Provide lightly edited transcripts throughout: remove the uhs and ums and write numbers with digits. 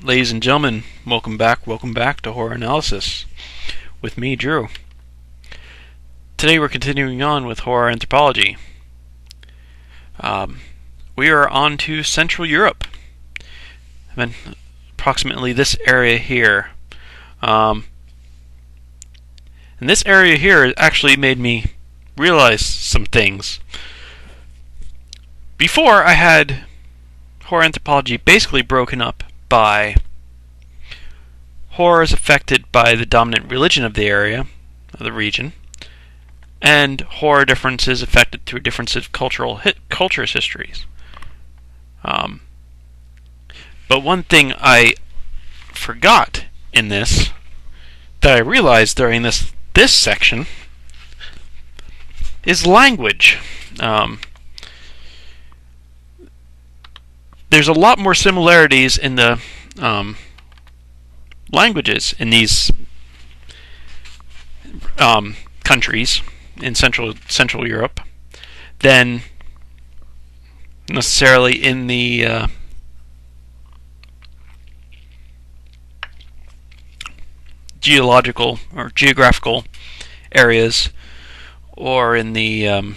ladies and gentlemen, welcome back to Horror Analysis with me, Drew. Today we're continuing on with Horror Anthropology. We are on to Central Europe, and approximately this area here. And this area here actually made me realize some things. Before, I had Horror Anthropology basically broken up by horrors affected by the dominant religion of the area, of the region, and horror differences affected through differences of cultures' histories. But one thing I forgot in this, that I realized during this section, is language. There's a lot more similarities in the languages in these countries in Central Europe than necessarily in the geological or geographical areas, or in the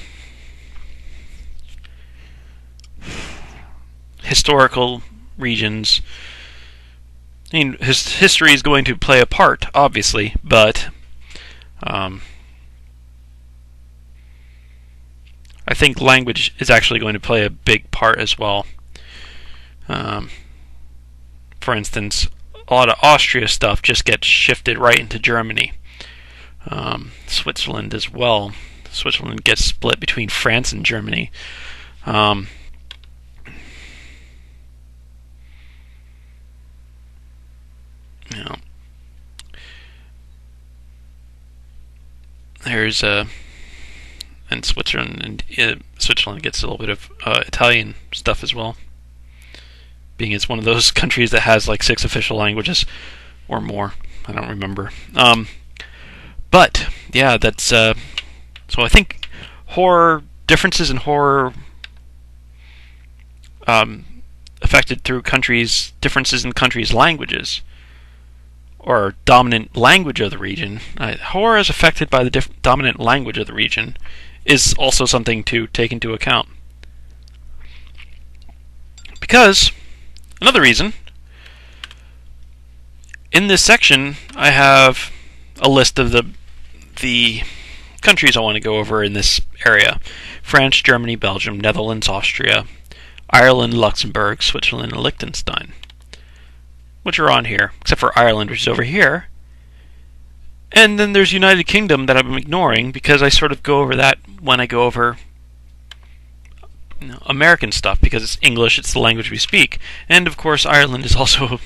historical regions. I mean, history is going to play a part, obviously, but I think language is actually going to play a big part as well. For instance, a lot of Austria stuff just gets shifted right into Germany. Switzerland as well. Switzerland gets split between France and Germany. There's and Switzerland gets a little bit of Italian stuff as well, being it's one of those countries that has like 6 official languages or more. I don't remember. But yeah, that's so I think horror differences in horror affected through differences in countries' languages, or dominant language of the region. Horror is affected by the dominant language of the region is also something to take into account. Because, another reason, in this section I have a list of the countries I want to go over in this area: France, Germany, Belgium, Netherlands, Austria, Ireland, Luxembourg, Switzerland, and Lichtenstein, which are on here, except for Ireland, which is over here. And then there's United Kingdom that I'm ignoring because I sort of go over that when I go over American stuff, because it's English, it's the language we speak. And of course Ireland is also,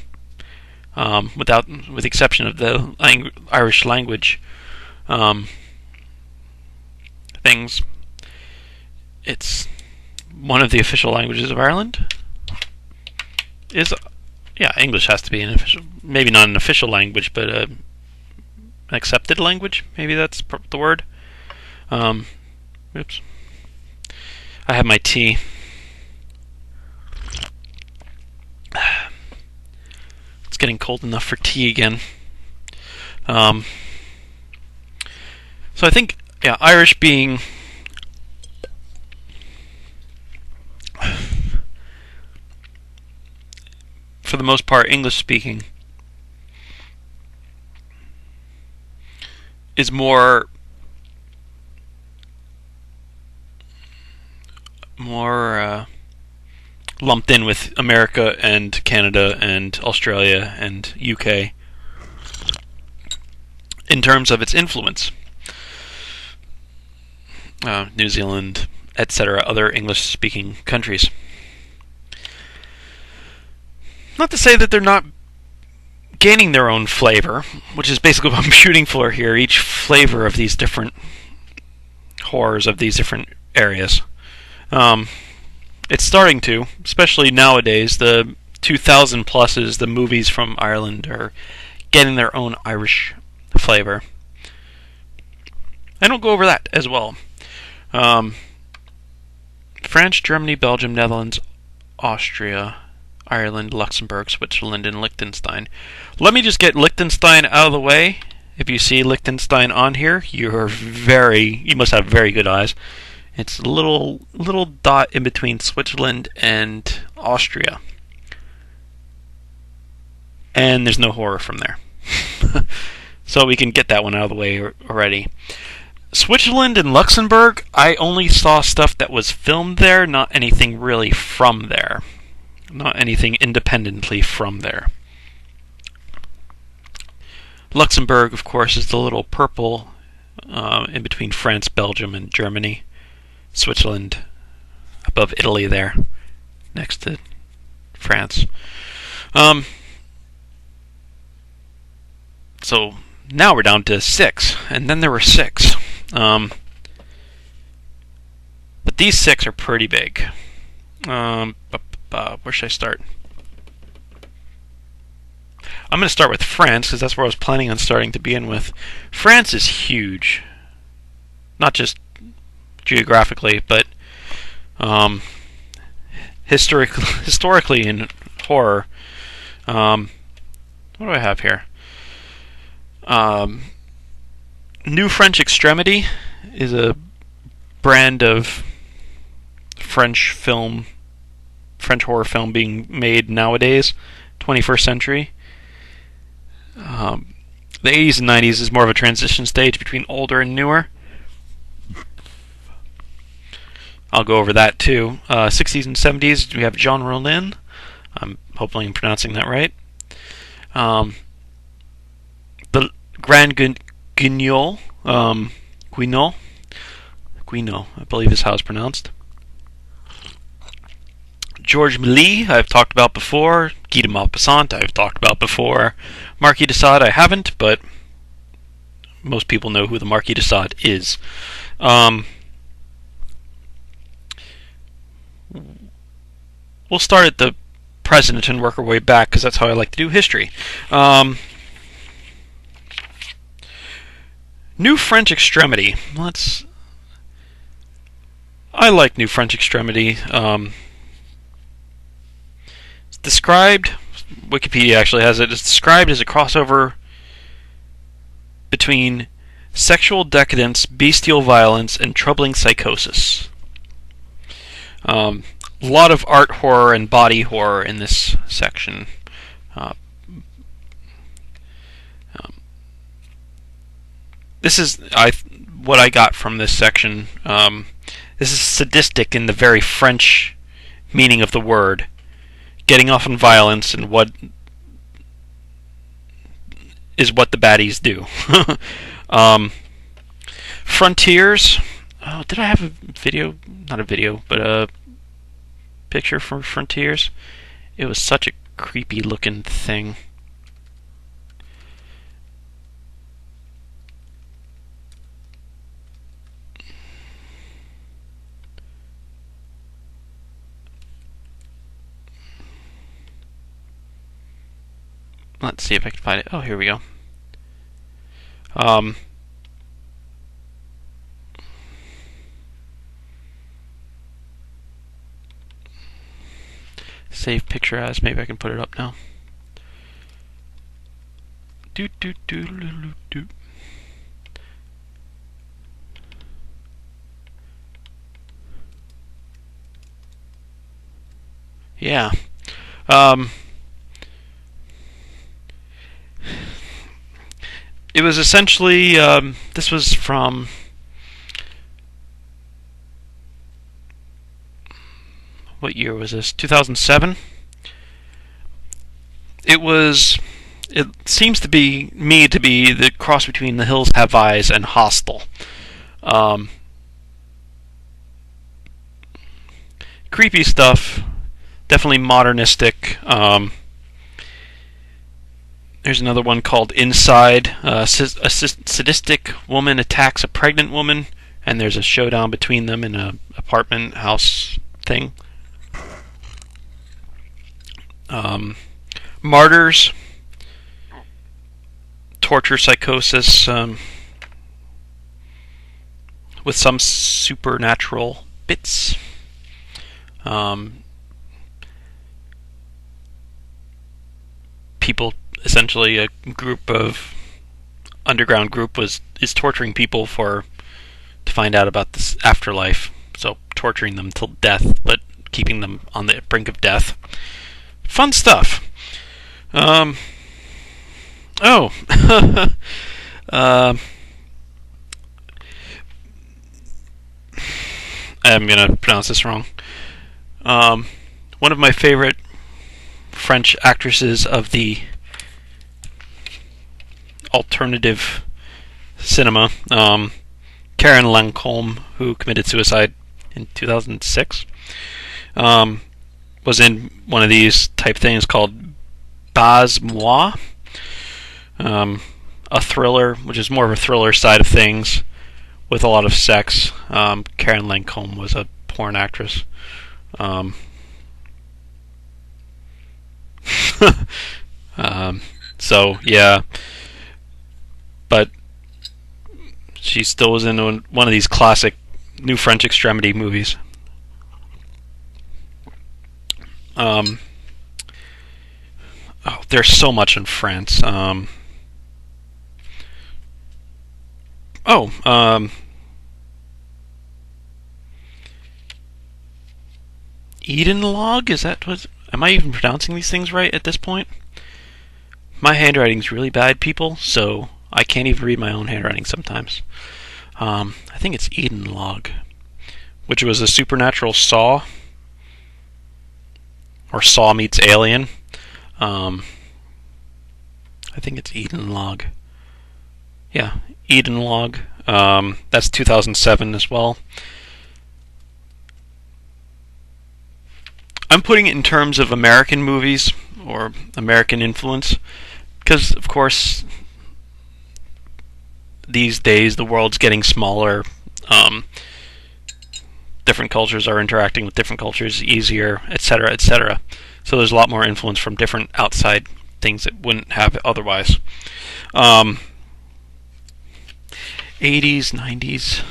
with the exception of the Irish language things, it's one of the official languages of Ireland. English has to be an official, maybe not an official language, but an accepted language. Maybe that's the word. Oops. I have my tea. It's getting cold enough for tea again. So I think, Irish being for the most part English speaking is more lumped in with America and Canada and Australia and UK in terms of its influence. New Zealand, etc., other English-speaking countries. Not to say that they're not gaining their own flavor, which is basically what I'm shooting for here, each flavor of these different horrors of these different areas. It's starting to, especially nowadays, the 2000 pluses, the movies from Ireland are getting their own Irish flavor. I don't go over that as well. France, Germany, Belgium, Netherlands, Austria, Ireland, Luxembourg, Switzerland, and Liechtenstein. Let me just get Liechtenstein out of the way. If you see Liechtenstein on here, you must have very good eyes. It's a little dot in between Switzerland and Austria. And there's no horror from there. So we can get that one out of the way already. Switzerland and Luxembourg, I only saw stuff that was filmed there, not anything really from there. Not anything independently from there. Luxembourg, of course, is the little purple in between France, Belgium, and Germany. Switzerland, above Italy there, next to France. So now we're down to 6, and then there were 6. But these 6 are pretty big. Where should I start? I'm going to start with France, because that's where I was planning on starting to begin with. France is huge. Not just geographically, but historically in horror. What do I have here? New French Extremity is a brand of French horror film being made nowadays, 21st century. The 80s and 90s is more of a transition stage between older and newer. I'll go over that too. 60s and 70s, we have Jean Rollin. Hopefully I'm pronouncing that right. The Grand Guignol, Guignol, I believe is how it's pronounced. Georges Méliès, I've talked about before. Guy de Maupassant, I've talked about before. Marquis de Sade, I haven't, but most people know who the Marquis de Sade is. We'll start at the present and work our way back, because that's how I like to do history. New French Extremity. I like New French Extremity. It's described, Wikipedia actually has it, it's described as a crossover between sexual decadence, bestial violence, and troubling psychosis. A lot of art horror and body horror in this section. This is what I got from this section. This is sadistic in the very French meaning of the word, getting off on violence and what the baddies do. Frontiers. Oh, did I have a video? Not a video, but a picture from Frontiers. It was such a creepy looking thing. Let's see if I can find it. Oh, here we go. Save picture as. Maybe I can put it up now. Yeah. It was essentially, this was from, what year was this? 2007? It seems to be the cross between The Hills Have Eyes and Hostel. Creepy stuff, definitely modernistic. There's another one called Inside. A sadistic woman attacks a pregnant woman, and there's a showdown between them in an apartment house thing. Martyrs. Torture psychosis with some supernatural bits. people, essentially a group of underground group, is torturing people to find out about this afterlife. So torturing them till death, but keeping them on the brink of death. Fun stuff. Oh. I'm gonna pronounce this wrong. One of my favorite French actresses of the alternative cinema, Karen Lancôme, who committed suicide in 2006, was in one of these type things called Base-moi, a thriller, which is more of a thriller side of things, with a lot of sex. Karen Lancôme was a porn actress. So yeah, but she still was in one of these classic New French Extremity movies. Oh, there's so much in France. Eden Log? Is that what? Am I even pronouncing these things right at this point? My handwriting's really bad, people, so I can't even read my own handwriting sometimes. I think it's Eden Log, which was a supernatural Saw, or Saw meets Alien. I think it's Eden Log. Yeah, Eden Log. That's 2007 as well. I'm putting it in terms of American movies or American influence, because of course these days the world's getting smaller. Different cultures are interacting with different cultures easier, etc., etc. So there's a lot more influence from different outside things that wouldn't have otherwise. 80s, 90s.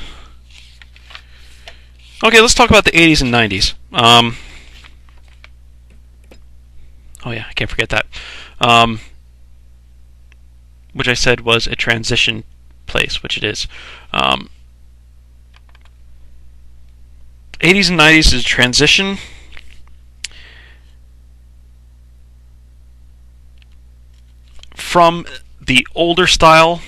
Okay, let's talk about the 80s and 90s. Oh yeah, I can't forget that. Which I said was a transition place, which it is. 80s and 90s is transition from the older style,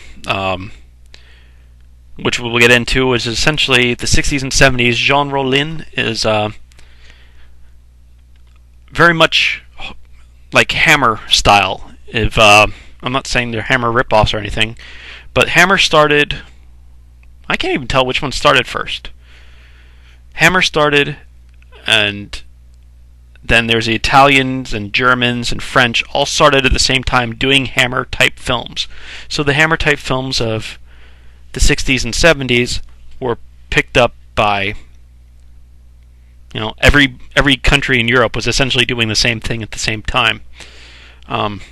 which we'll get into, is essentially the 60s and 70s. Jean Rollin is very much like Hammer style. If I'm not saying they're Hammer ripoffs or anything, but Hammer started. I can't even tell which one started first. Hammer started, and then there's the Italians and Germans and French all started at the same time doing Hammer type films. So the Hammer type films of the 60s and 70s were picked up by, every country in Europe was essentially doing the same thing at the same time. I'm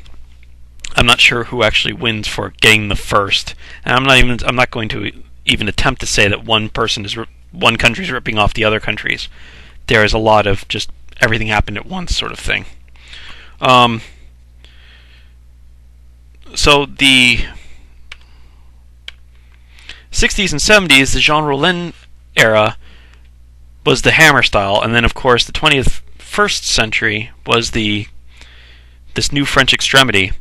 not sure who actually wins for getting the first, and I'm not going to even attempt to say that one country's ripping off the other countries. There is a lot of just everything happened at once sort of thing. So the 60s and 70s, the Jean Rollin era, was the Hammer style, and then of course the 21st century was this new French extremity.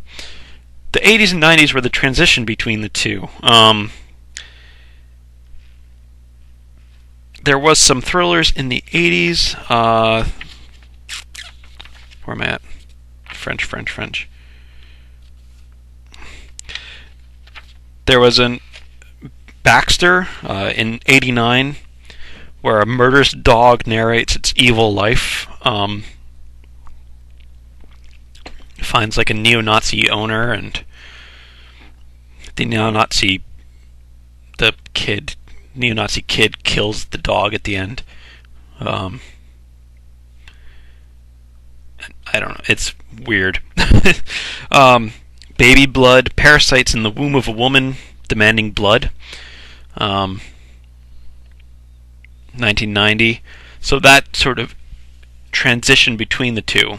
The 80s and 90s were the transition between the two. There was some thrillers in the 80s. Where am I at? French. There was an Baxter in 89, where a murderous dog narrates its evil life. Finds like a neo-Nazi owner, and the neo-Nazi kid kills the dog at the end. I don't know. It's weird. Baby blood, parasites in the womb of a woman demanding blood. 1990. So that sort of transition between the two.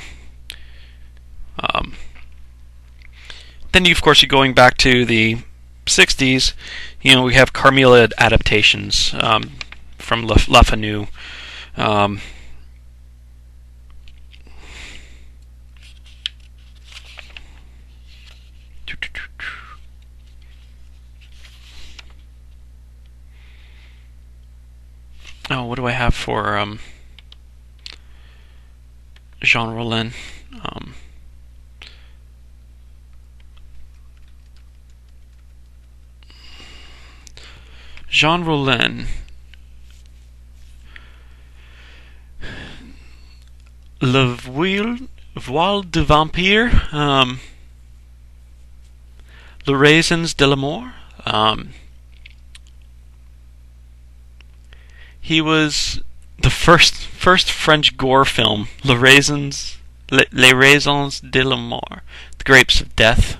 Then, of course, you're going back to the 60s. We have Carmilla adaptations from La Fanu. Oh, what do I have for Jean Rollin? Jean Rollin. Le Voile de Vampire. Le Raisins de l'Amour. He was the first French gore film, Les Raisins de l'Amour, The Grapes of Death.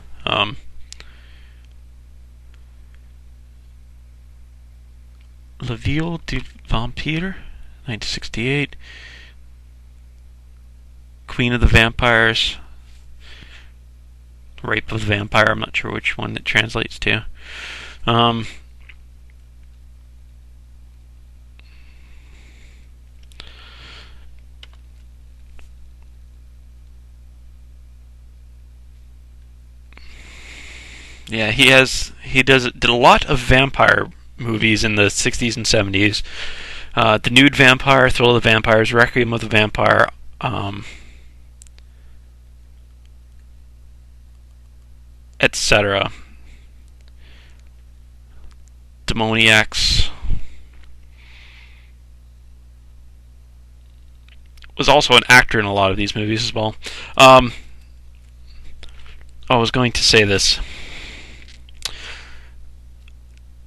Le Viol du Vampire, 1968. Queen of the Vampires. Rape of the Vampire, I'm not sure which one it translates to. Yeah, he did a lot of vampire movies in the 60s and 70s. The Nude Vampire, Thrill of the Vampires, Requiem of the Vampire, etc. Demoniacs. Was also an actor in a lot of these movies as well. I was going to say this.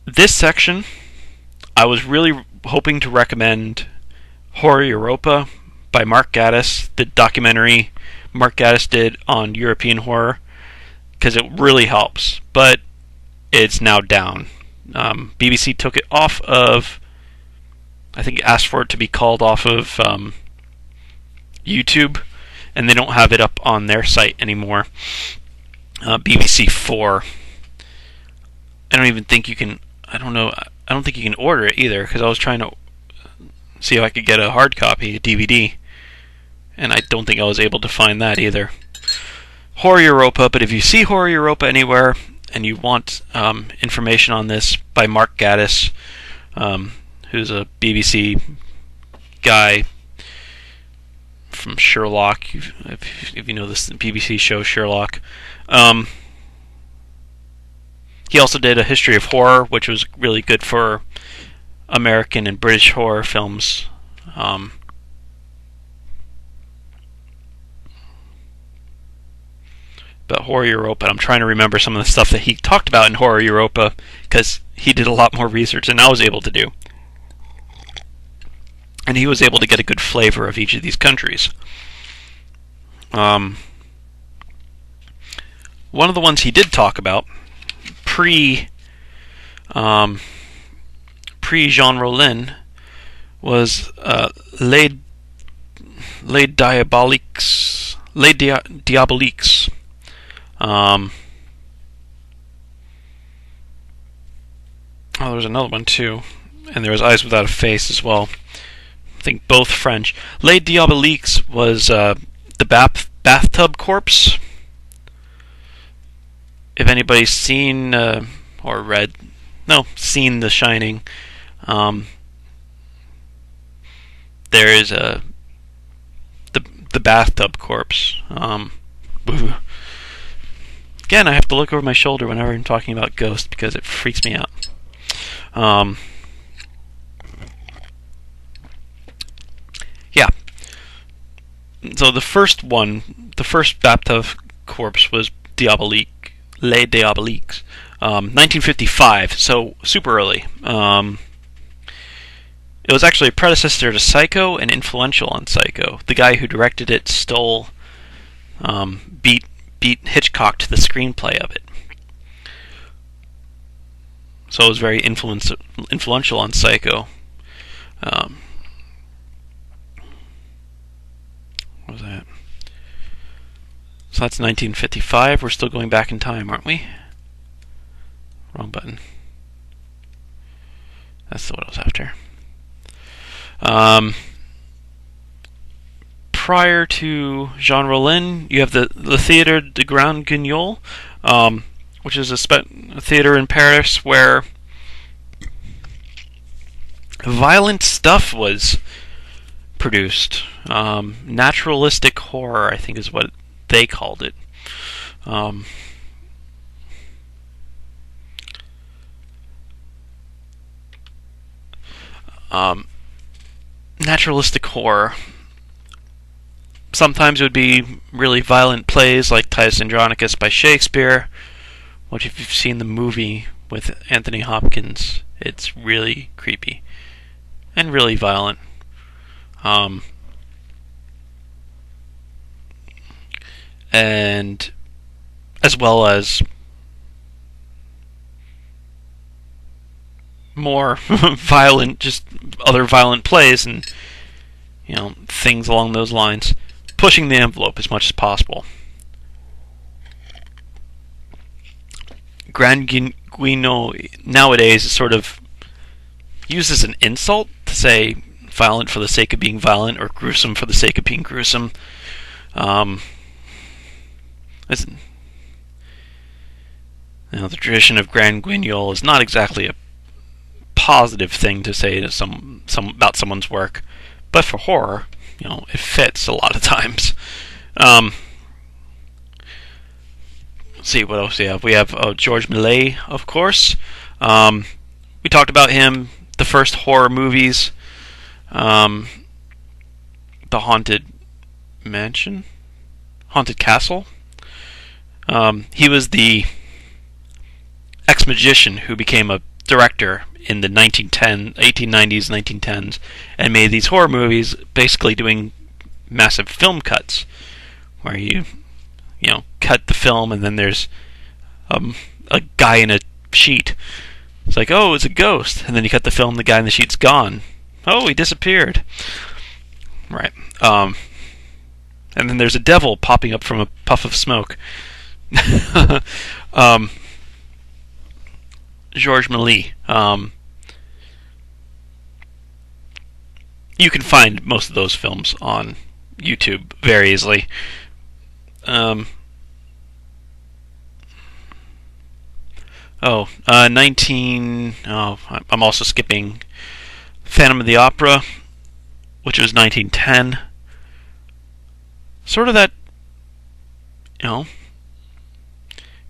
This section, I was really hoping to recommend Horror Europa by Mark Gatiss, the documentary Mark Gatiss did on European horror, because it really helps, but it's now down. BBC took it off of, I think asked for it to be called off of YouTube, and they don't have it up on their site anymore. BBC 4. I don't even think you can, I don't think you can order it either, because I was trying to see if I could get a hard copy, a DVD, and I don't think I was able to find that either. Horror Europa, but if you see Horror Europa anywhere and you want information on this by Mark Gatiss, who's a BBC guy from Sherlock, if you know this BBC show Sherlock. He also did a history of horror, which was really good for American and British horror films. But Horror Europa, I'm trying to remember some of the stuff that he talked about in Horror Europa, because he did a lot more research than I was able to do. And he was able to get a good flavor of each of these countries. One of the ones he did talk about, pre Jean Rollin, was Les Diaboliques. There was another one too, and there was Eyes Without a Face as well. I think both French. Les Diaboliques was the bathtub corpse. If anybody's seen or read, seen The Shining, there is the bathtub corpse. Again, I have to look over my shoulder whenever I'm talking about ghosts because it freaks me out. Yeah. So the first bathtub corpse was Les Diaboliques, 1955. So super early. It was actually a predecessor to Psycho and influential on Psycho. The guy who directed it beat Hitchcock to the screenplay of it. So it was very influential on Psycho. What was that? So that's 1955. We're still going back in time, aren't we? Wrong button. That's what I was after. Prior to Jean Rollin, you have the Théâtre de Grand Guignol, which is a theater in Paris where violent stuff was produced. Naturalistic horror, I think, is what they called it. Naturalistic horror. Sometimes it would be really violent plays like Titus Andronicus by Shakespeare, which, if you've seen the movie with Anthony Hopkins, it's really creepy and really violent. And as well as more violent, just other violent plays and, things along those lines, pushing the envelope as much as possible. Grand Guignol nowadays is sort of used as an insult to say violent for the sake of being violent or gruesome for the sake of being gruesome. The tradition of Grand Guignol is not exactly a positive thing to say to some about someone's work, but for horror, it fits a lot of times. Let's see what else we have. We have Georges Méliès, of course. We talked about him. The first horror movies, The Haunted Mansion, Haunted Castle. He was the ex-magician who became a director in the 1890s, 1910s, and made these horror movies, basically doing massive film cuts, where you cut the film and then there's a guy in a sheet. It's like, oh, it's a ghost, and then you cut the film, the guy in the sheet's gone. Oh, he disappeared. Right. And then there's a devil popping up from a puff of smoke. Georges Méliès. You can find most of those films on YouTube very easily. I'm also skipping Phantom of the Opera, which was 1910. Sort of that,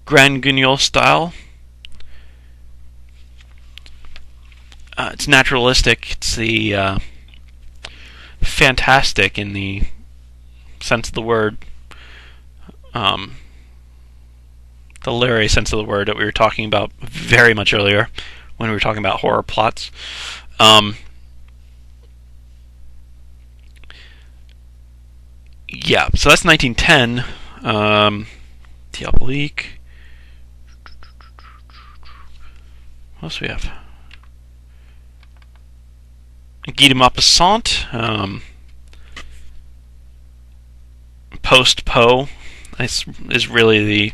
Grand Guignol style. It's naturalistic. It's the fantastic in the sense of the word, the literary sense of the word that we were talking about very much earlier when we were talking about horror plots. Yeah, so that's 1910. Diabolique. What else do we have? Guy de Maupassant, post-Poe is really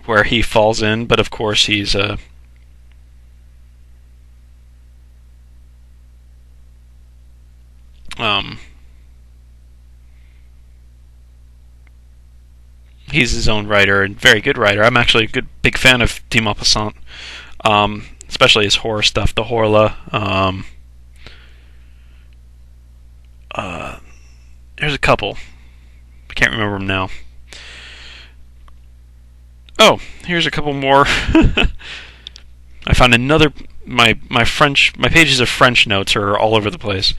where he falls in, but of course he's he's his own writer and very good writer. I'm actually a big fan of de Maupassant, especially his horror stuff, the Horla. There's a couple. I can't remember them now. Oh, here's a couple more. I found another. My pages of French notes are all over the place.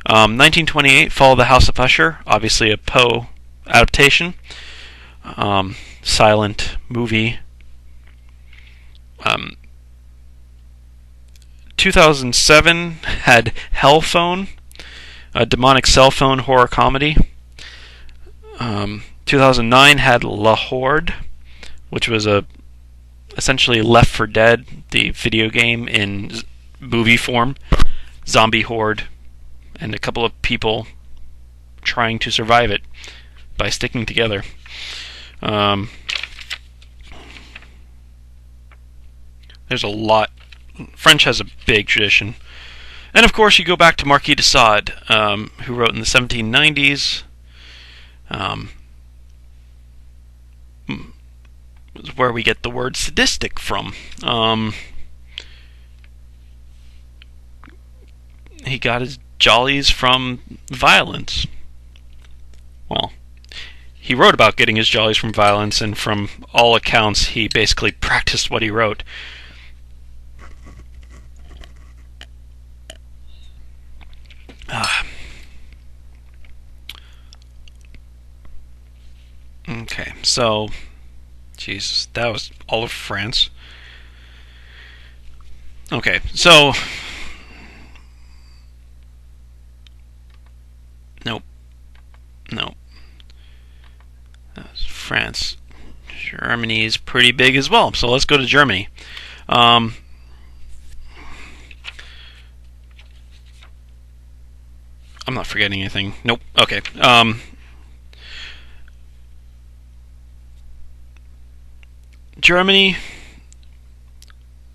1928, Fall of the House of Usher, obviously a Poe adaptation. Silent movie. 2007 had Hell Phone, a demonic cell phone horror comedy. 2009 had La Horde, which was essentially Left 4 Dead, the video game in movie form. Zombie horde, and a couple of people trying to survive it. by sticking together. There's a lot. French has a big tradition. And of course, you go back to Marquis de Sade, who wrote in the 1790s. Where we get the word sadistic from. He got his jollies from violence. Well, he wrote about getting his jollies from violence, and from all accounts, he basically practiced what he wrote. Okay, so, Jesus, that was all of France. Okay, so, nope, that's France. Germany is pretty big as well, so let's go to Germany. I'm not forgetting anything. Nope. Okay. Germany,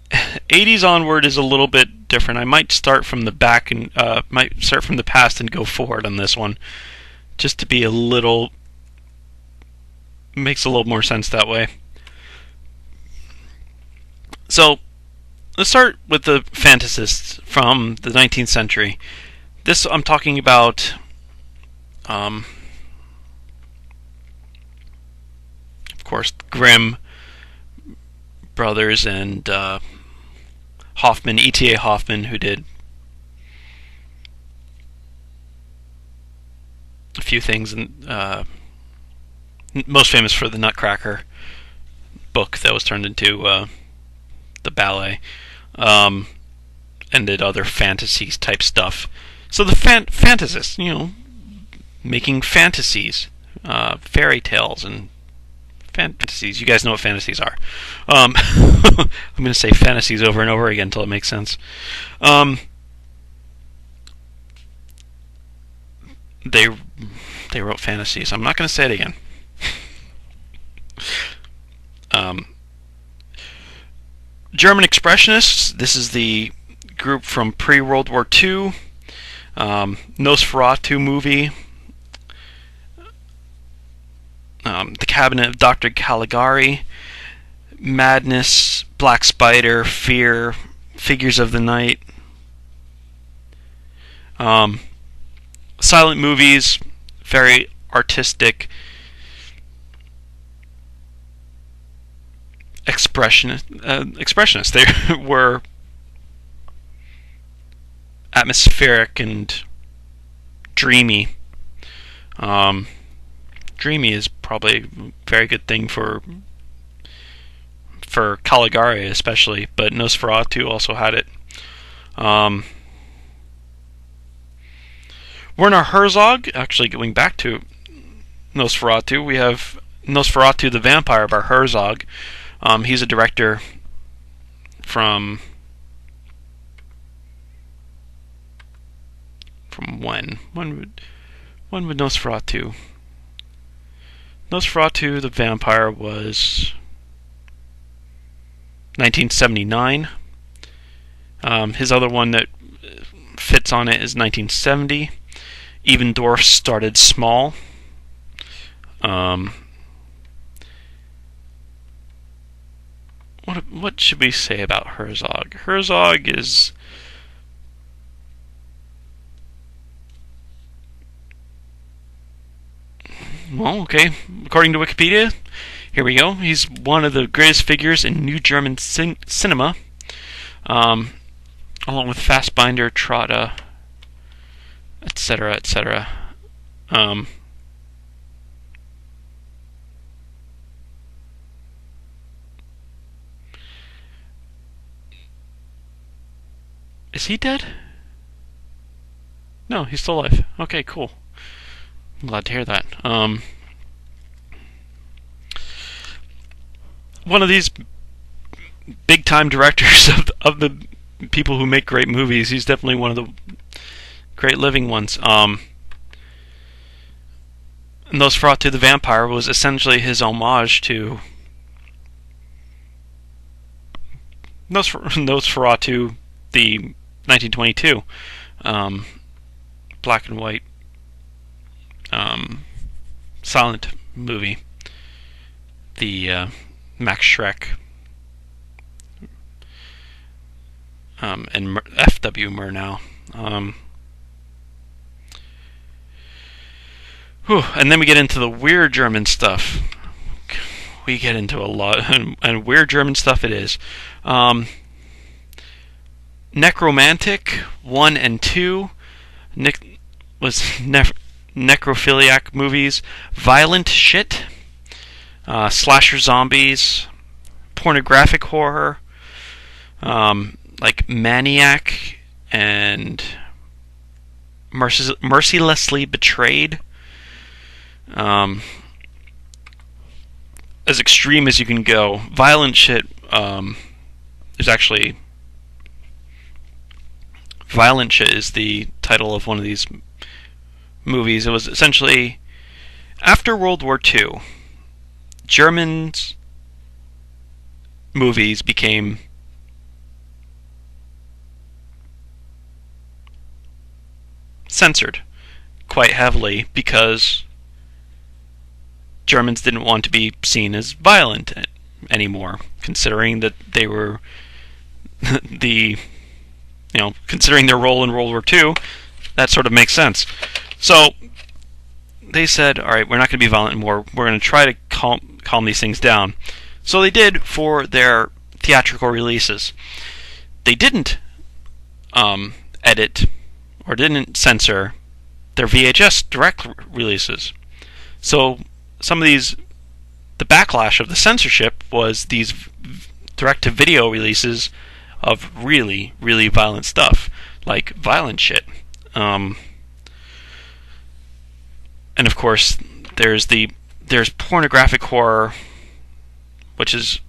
80s onward is a little bit different. I might start from the back and might start from the past and go forward on this one, just to be a little, makes a little more sense that way. So let's start with the fantasists from the 19th century. This I'm talking about. Of course, Grimm brothers and Hoffman, E.T.A. Hoffman, who did a few things, and most famous for the Nutcracker book that was turned into the ballet, and did other fantasies type stuff. So the fantasists, making fantasies, fairy tales and fantasies. You guys know what fantasies are. I'm going to say fantasies over and over again until it makes sense. They wrote fantasies. I'm not going to say it again. German Expressionists. This is the group from pre-World War II. Nosferatu movie. The Cabinet of Dr. Caligari, Madness, Black Spider, Fear, Figures of the Night. Silent movies, very artistic. Expressionists. They were atmospheric and dreamy. Dreamy is probably a very good thing for Caligari especially, but Nosferatu also had it. Werner Herzog, actually going back to Nosferatu, we have Nosferatu the Vampire by Herzog. He's a director from when? When would Nosferatu? Nosferatu the Vampire was 1979. His other one that fits on it is 1970. Even Dwarfs Started Small. What should we say about Herzog? Herzog is... Well, okay. According to Wikipedia, here we go. He's one of the greatest figures in New German cinema, along with Fassbinder, Trotta, etc., etc. Is he dead? No, he's still alive. Okay, cool. I'm glad to hear that. One of these big-time directors of the people who make great movies. He's definitely one of the great living ones. Nosferatu the Vampire was essentially his homage to Nosferatu the 1922 black and white silent movie. The Max Schreck and F.W. Murnau. And then we get into the weird German stuff. We get into a lot, and weird German stuff it is. Necromantic 1 and 2 was necrophiliac movies. Violent shit. Slasher zombies. Pornographic horror. Like Maniac and Mercilessly Betrayed. As extreme as you can go. Violent shit is actually... Violent Shit is the title of one of these movies. It was essentially... After World War II, Germans' movies became... censored quite heavily because Germans didn't want to be seen as violent anymore, considering that they were considering their role in World War II, that sort of makes sense. So they said, all right, we're not going to be violent anymore. We're going to try to calm these things down. So they did for their theatrical releases. They didn't edit or didn't censor their VHS direct releases. So some of these, the backlash of the censorship was these direct-to-video releases of really, really violent stuff, like Violent Shit. And of course, there's pornographic horror, which is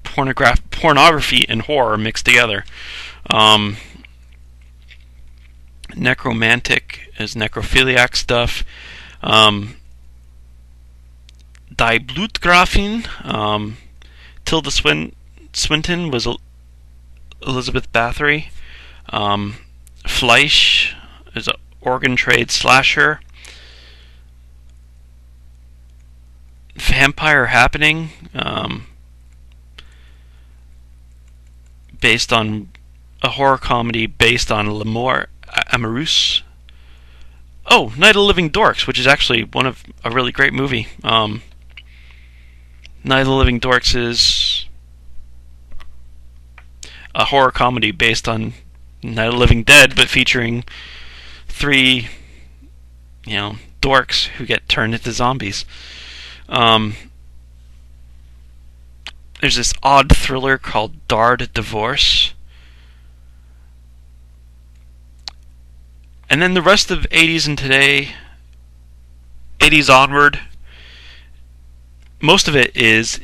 pornography and horror mixed together. Necromantic is necrophiliac stuff. Die Blutgrafin, Tilda Swinton was Elizabeth Bathory. Fleisch is an organ trade slasher. Vampire Happening, based on a horror comedy based on L'Amour Amoureuse. Oh, Night of the Living Dorks, which is actually a really great movie. Night of the Living Dorks is a horror comedy based on Night of the Living Dead, but featuring 3, dorks who get turned into zombies. There's this odd thriller called Darred Divorce. And then the rest of 80s and today, 80s onward, most of it is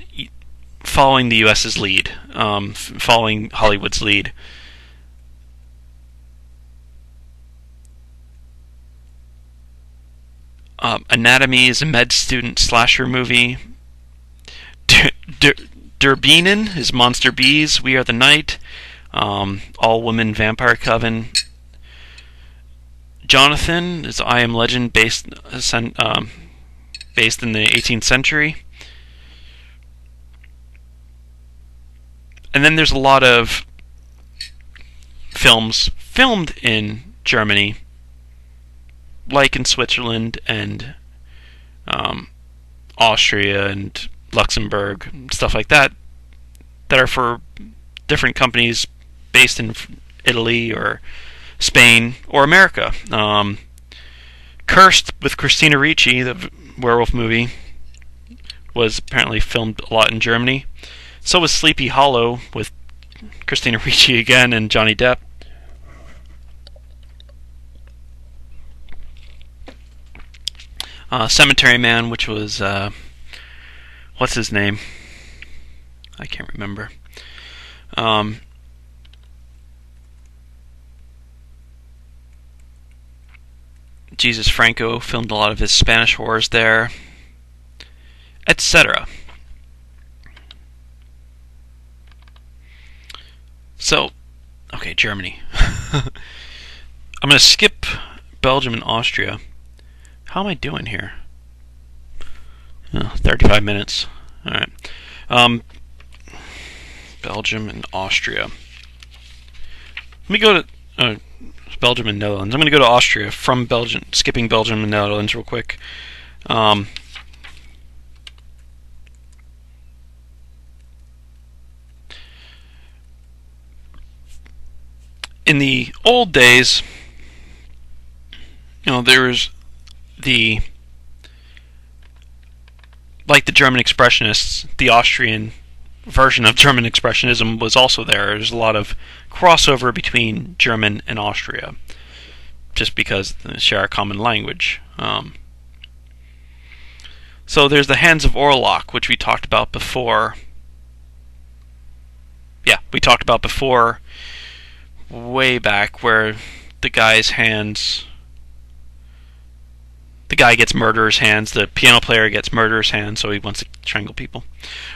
following the US's lead, following Hollywood's lead. Anatomy is a med student slasher movie. Durbinen is Monster Bees. We Are the Night. All-woman vampire coven. Jonathan is I Am Legend, based in the 18th century. And then there's a lot of films filmed in Germany, like in Switzerland and Austria and Luxembourg, stuff like that, that are for different companies based in Italy or Spain or America. Cursed with Christina Ricci, the werewolf movie, was apparently filmed a lot in Germany. So was Sleepy Hollow with Christina Ricci again and Johnny Depp. Cemetery Man, which was what's his name? I can't remember. Jesus Franco filmed a lot of his Spanish horrors there, etc. So, okay, Germany. I'm going to skip Belgium and Austria. How am I doing here? 35 minutes. Alright. Belgium and Austria. Let me go to Belgium and Netherlands. I'm going to go to Austria from Belgium, skipping Belgium and Netherlands real quick. In the old days, there was like the German Expressionists, the Austrian version of German Expressionism was also there. There's a lot of crossover between German and Austria, just because they share a common language. So there's the Hands of Orlok, which we talked about before. Yeah, we talked about before, way back, where the guy's hands... The guy gets murderer's hands, the piano player gets murderer's hands, so he wants to strangle people.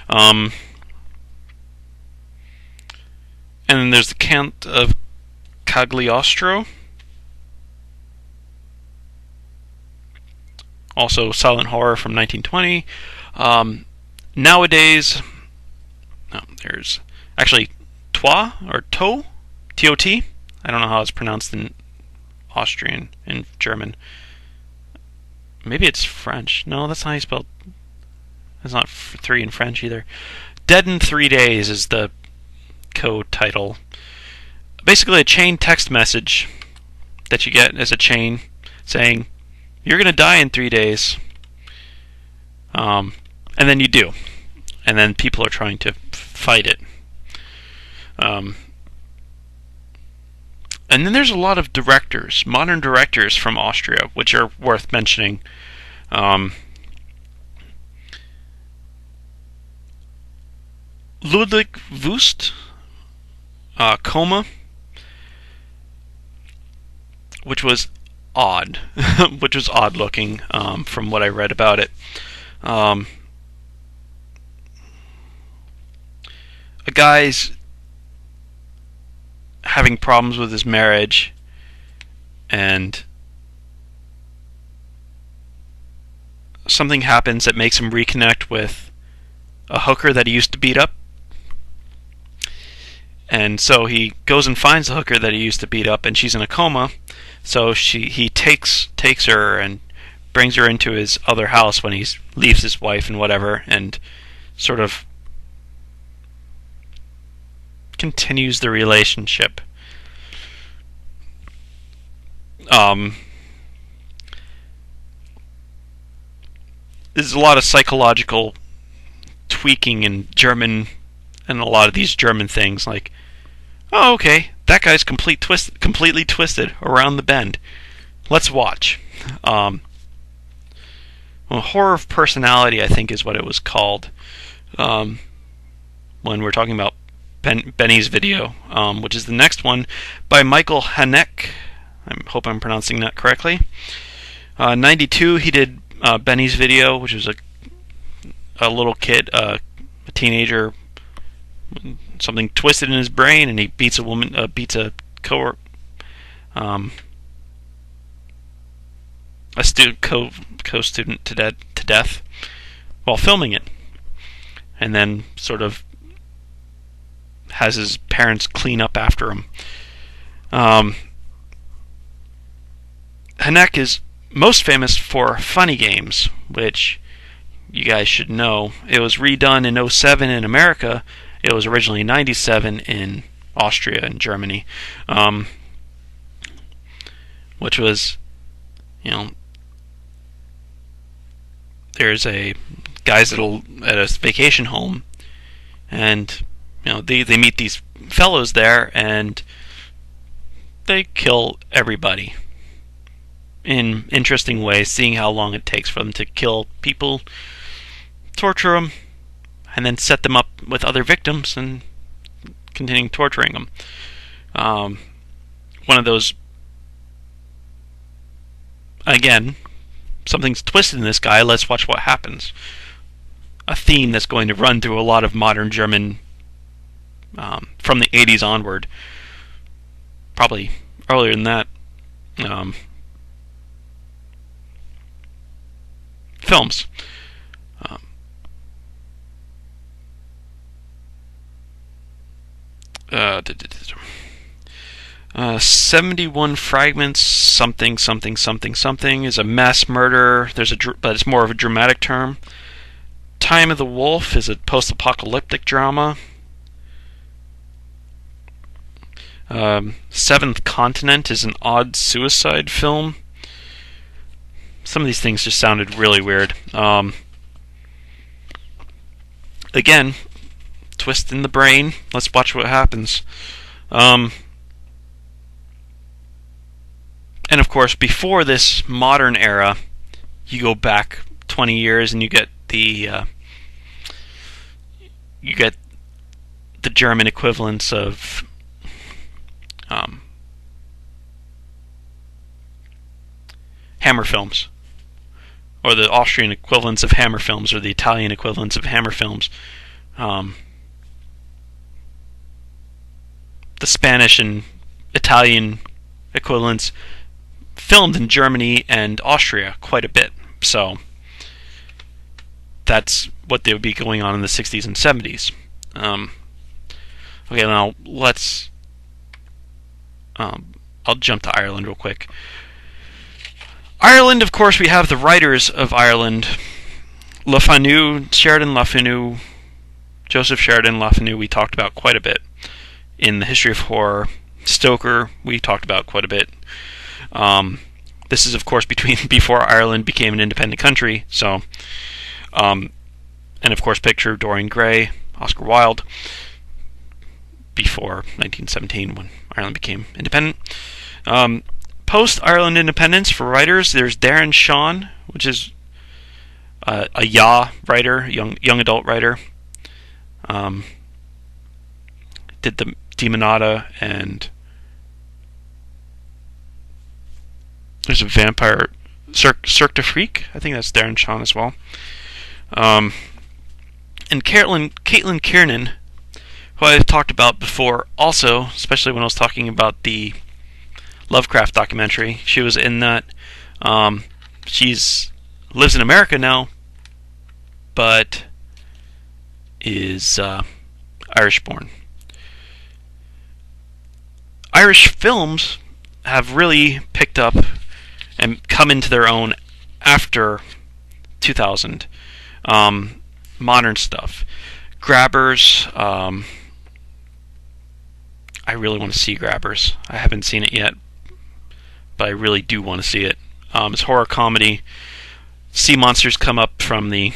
And then there's the Count of Cagliostro. Also silent horror from 1920. Nowadays, there's actually Toi, or To, T-O-T. I don't know how it's pronounced in Austrian and German. Maybe it's French. No, that's not how you spell. It's not 3 in French either. Dead in 3 Days is the code title. Basically a chain text message that you get as a chain saying, you're going to die in 3 days. And then you do. And then people are trying to fight it. And then there's a lot of directors, modern directors from Austria, which are worth mentioning. Ludwig Wust, Coma, which was odd, which was odd looking from what I read about it. A guy's having problems with his marriage, and something happens that makes him reconnect with a hooker that he used to beat up. And so he goes and finds the hooker that he used to beat up, and she's in a coma. So he takes her and brings her into his other house when he leaves his wife and whatever, and sort of continues the relationship. There's a lot of psychological tweaking in German, and a lot of these German things, like, oh, okay, that guy's completely twisted around the bend. Let's watch. Well, Horror of Personality, I think, is what it was called. When we're talking about Benny's video, which is the next one by Michael Haneck. I hope I'm pronouncing that correctly. 92, he did Benny's video, which was a little kid, a teenager, something twisted in his brain, and he beats a woman, beats a co-student to death while filming it, and then sort of has his parents clean up after him. Haneck is most famous for Funny Games, which you guys should know. It was redone in 2007 in America. It was originally 1997 in Austria and Germany, which was, there's a guys at a vacation home, and they meet these fellows there, and they kill everybody in interesting ways, seeing how long it takes for them to kill people, torture them, and then set them up with other victims and continuing torturing them. One of those, I again, something's twisted in this guy. Let's watch what happens. A theme that's going to run through a lot of modern German from the 80s onward. Probably earlier than that. Films. 71 fragments, something is a mass murder. But it's more of a dramatic term. Time of the Wolf is a post-apocalyptic drama. Seventh Continent is an odd suicide film. Some of these things just sounded really weird. Again, twist in the brain. Let's watch what happens. And of course, before this modern era, you go back 20 years and you get the German equivalents of Hammer films, or the Austrian equivalents of Hammer films, or the Italian equivalents of Hammer films. The Spanish and Italian equivalents filmed in Germany and Austria quite a bit. So that's what they would be going on in the 60s and 70s. Okay, now let's... I'll jump to Ireland real quick. Ireland, of course, we have the writers of Ireland. Le Fanu, Sheridan Le Fanu, Joseph Sheridan Le Fanu, we talked about quite a bit in the history of horror. Stoker, we talked about quite a bit. This is, of course, before Ireland became an independent country. So, and of course, picture Dorian Gray, Oscar Wilde, before 1917 when Ireland became independent. Post-Ireland independence for writers, there's Darren Shawn, which is a writer, young adult writer. Did the Demonata, and there's a vampire, Cirque du Freak. I think that's Darren Shawn as well. And Caitlin Kiernan, who I've talked about before also, especially when I was talking about the Lovecraft documentary. She was in that. She's lives in America now, but is Irish-born. Irish films have really picked up and come into their own after 2000. Modern stuff. Grabbers. I really want to see Grabbers. I haven't seen it yet, but I really do want to see it. It's horror comedy. Sea monsters come up from the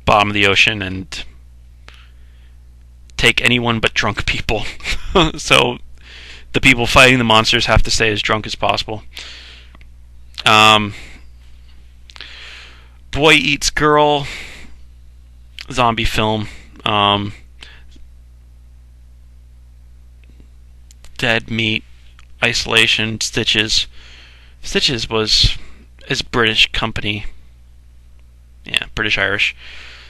bottom of the ocean and take anyone but drunk people. So the people fighting the monsters have to stay as drunk as possible. Boy Eats Girl, zombie film. Dead Meat, Isolation, Stitches. Stitches is a British company. Yeah, British-Irish.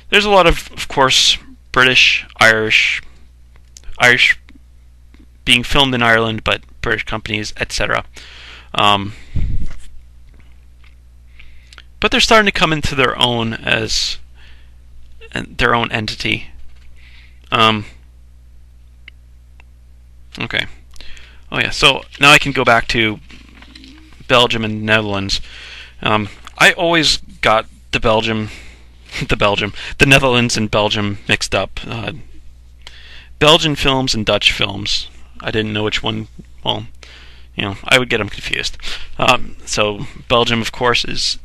There's a lot of course, British, Irish being filmed in Ireland, but British companies, etc. But they're starting to come into their own as their own entity. Okay. Oh yeah, so now I can go back to Belgium and Netherlands. I always got the Netherlands and Belgium mixed up. Belgian films and Dutch films. I didn't know which one. Well, I would get them confused. So Belgium, of course, is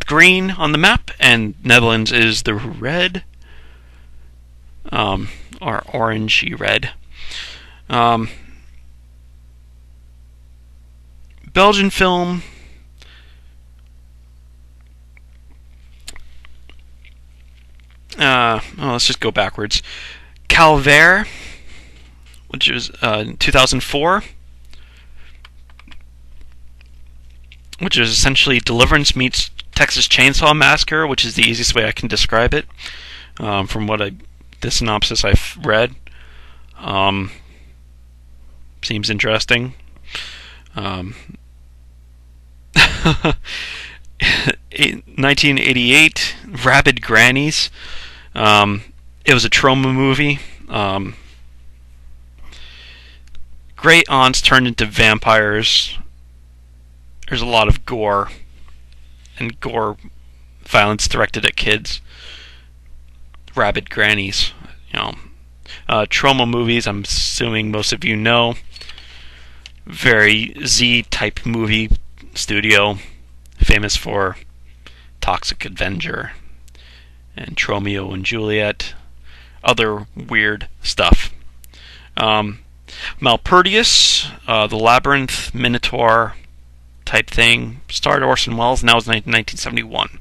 green on the map, and Netherlands is the red, or orangey red. Belgian film. Let's just go backwards. Calvaire, which was 2004. which is essentially Deliverance meets Texas Chainsaw Massacre, which is the easiest way I can describe it, from the synopsis I've read. Seems interesting. 1988, Rabid Grannies. It was a trauma movie. Great aunts turned into vampires. There's a lot of gore and gore violence directed at kids. Rabid Grannies, trauma movies. I'm assuming most of you know. Very Z-type movie studio, famous for Toxic Avenger and Romeo and Juliet, other weird stuff. Malperdius, The Labyrinth, Minotaur type thing, starred Orson Welles, and that was 1971.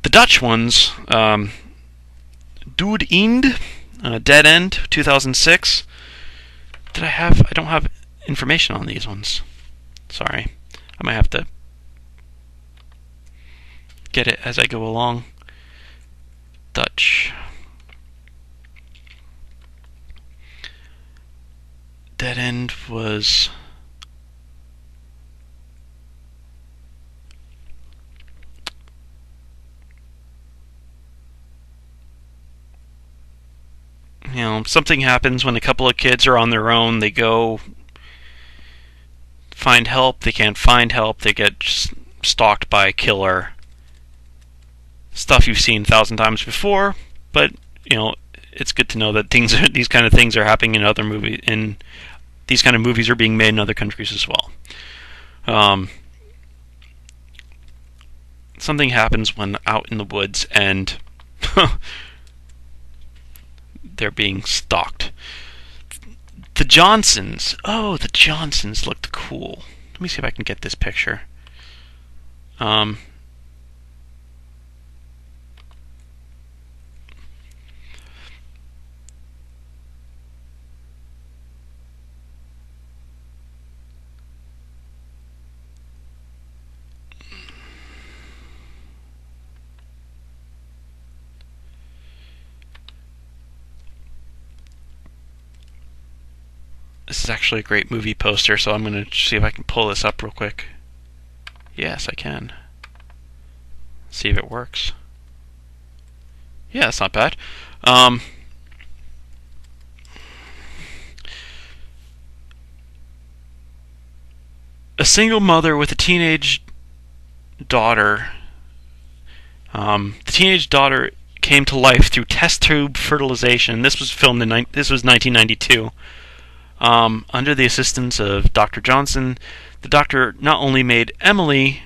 The Dutch ones, Dood Eend, Dead End, 2006. I don't have information on these ones. Sorry. I might have to get it as I go along. Dutch. Dead End was... something happens when a couple of kids are on their own. They go find help. They can't find help. They get stalked by a killer. Stuff you've seen 1,000 times before, but it's good to know that these kind of things are happening in other movies. And these kind of movies are being made in other countries as well. Something happens when out in the woods and they're being stalked. The Johnsons. Oh, the Johnsons looked cool. Let me see if I can get this picture. This is actually a great movie poster, so I'm going to see if I can pull this up real quick. Yes, I can. See if it works. Yeah, it's not bad. A single mother with a teenage daughter. The teenage daughter came to life through test tube fertilization. This was filmed this was 1992. Under the assistance of Dr. Johnson, the doctor not only made Emily,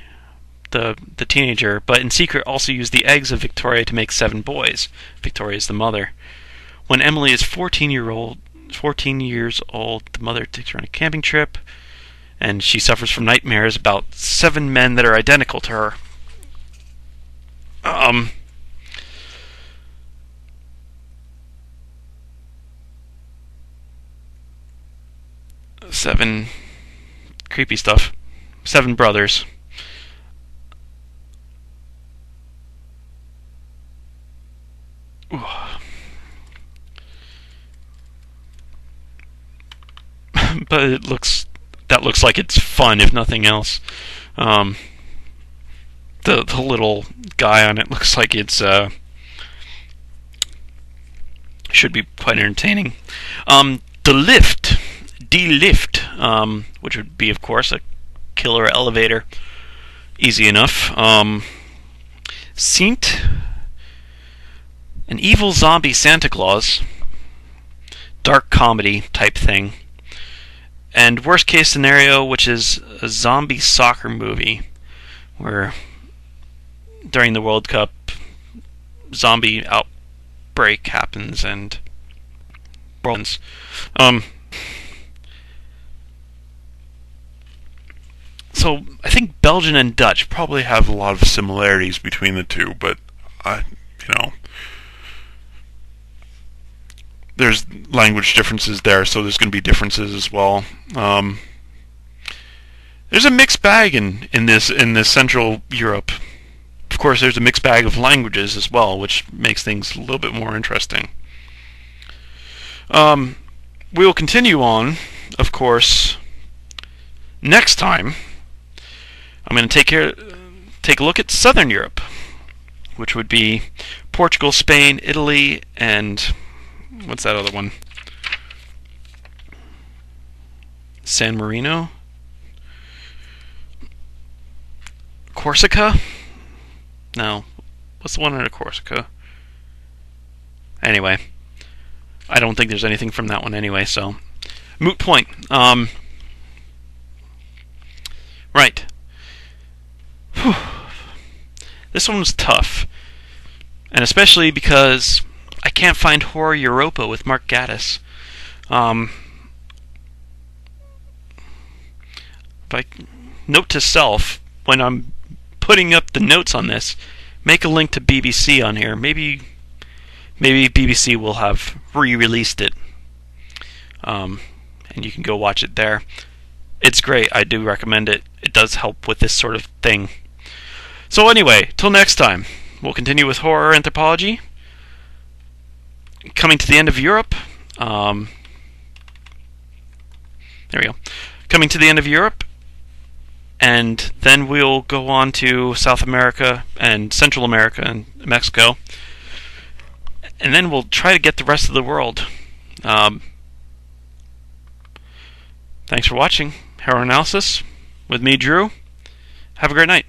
the teenager, but in secret also used the eggs of Victoria to make 7 boys. Victoria is the mother. When Emily is 14 years old, the mother takes her on a camping trip, and she suffers from nightmares about 7 men that are identical to her. 7 creepy stuff. 7 brothers. Ooh. But that looks like it's fun, if nothing else. The little guy on it looks like it's should be quite entertaining. The Lift. D-Lift, which would be, of course, a killer elevator. Easy enough. Saint, an evil zombie Santa Claus. Dark comedy type thing. And worst case scenario, which is a zombie soccer movie, where during the World Cup, zombie outbreak happens and... So I think Belgian and Dutch probably have a lot of similarities between the two, but there's language differences there, so there's going to be differences as well. There's a mixed bag in this Central Europe. Of course, there's a mixed bag of languages as well, which makes things a little bit more interesting. We will continue on, of course, next time. I'm going to take a look at Southern Europe, which would be Portugal, Spain, Italy, and what's that other one? San Marino? Corsica? No. What's the one under Corsica? Anyway, I don't think there's anything from that one anyway, so moot point. Right. Whew. This one was tough, and especially because I can't find Horror Europa with Mark Gatiss. But note to self, when I'm putting up the notes on this, make a link to BBC on here. Maybe BBC will have re-released it, and you can go watch it there. It's great. I do recommend it. It does help with this sort of thing. So anyway, till next time, we'll continue with horror anthropology. Coming to the end of Europe. There we go. Coming to the end of Europe, and then we'll go on to South America and Central America and Mexico, and then we'll try to get the rest of the world. Thanks for watching Horror Analysis with me, Drew. Have a great night.